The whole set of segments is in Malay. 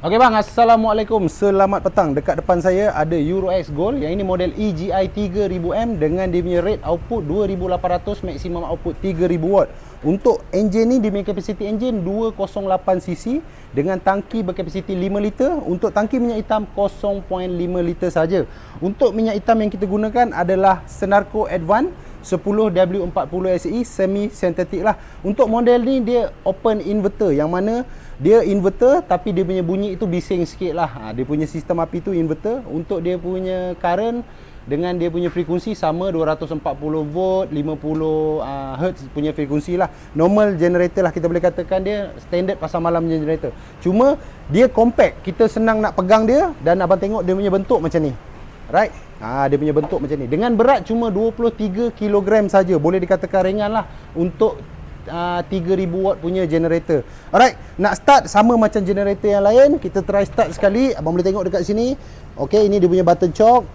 Okey bang, Assalamualaikum. Selamat petang. Dekat depan saya ada Euro X Gold. Yang ini model EGI 3000M dengan dia punya rate output 2800, maximum output 3000 watt. Untuk enjin ni dia punya capacity enjin 208cc dengan tangki berkapasiti 5 liter. Untuk tangki minyak hitam 0.5 liter saja. Untuk minyak hitam yang kita gunakan adalah Senarco Advance 10W40 SE semi synthetic lah. Untuk model ni dia open inverter, yang mana dia inverter tapi dia punya bunyi itu bising sikit lah. Dia punya sistem api tu inverter. Untuk dia punya current dengan dia punya frekuensi sama 240 volt 50 Hz punya frekuensi lah. Normal generator lah, kita boleh katakan dia standard pasar malam generator. Cuma dia compact, kita senang nak pegang dia. Dan abang tengok dia punya bentuk macam ni, right? Dia punya bentuk macam ni. Dengan berat cuma 23 kg saja. Boleh dikatakan ringan lah untuk 3000 watt punya generator. Alright, nak start sama macam generator yang lain. Kita try start sekali. Abang boleh tengok dekat sini. Okey, ini dia punya button choke.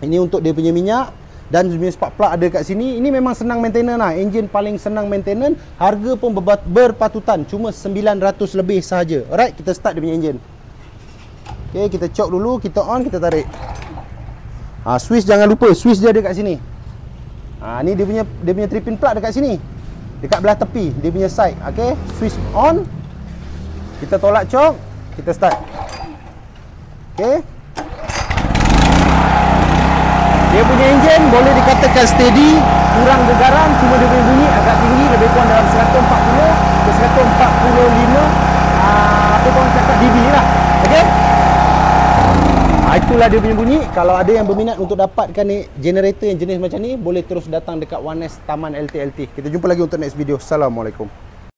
Ini untuk dia punya minyak. Dan dia punya spark plug ada kat sini. Ini memang senang maintenance lah. Enjin paling senang maintenance. Harga pun berpatutan. Cuma 900 lebih sahaja. Alright, kita start dia punya enjin. Okey, kita choke dulu. Kita on, kita tarik. Switch jangan lupa. Switch dia ada kat sini. Ni dia punya 3-pin plug dekat sini. Dekat belah tepi, dia punya side. Okey, switch on. Kita tolak choke, kita start. Okey. Dia punya enjin boleh dikatakan steady, kurang gegaran, cuma dia punya bunyi agak tinggi, lebih kurang dalam 140 ke 145 apa orang cakap dB lah. Okey. Itulah dia punya bunyi. Kalau ada yang berminat untuk dapatkan ni generator yang jenis macam ni, boleh terus datang dekat Wanes Taman LTLT. Kita jumpa lagi untuk next video. Assalamualaikum.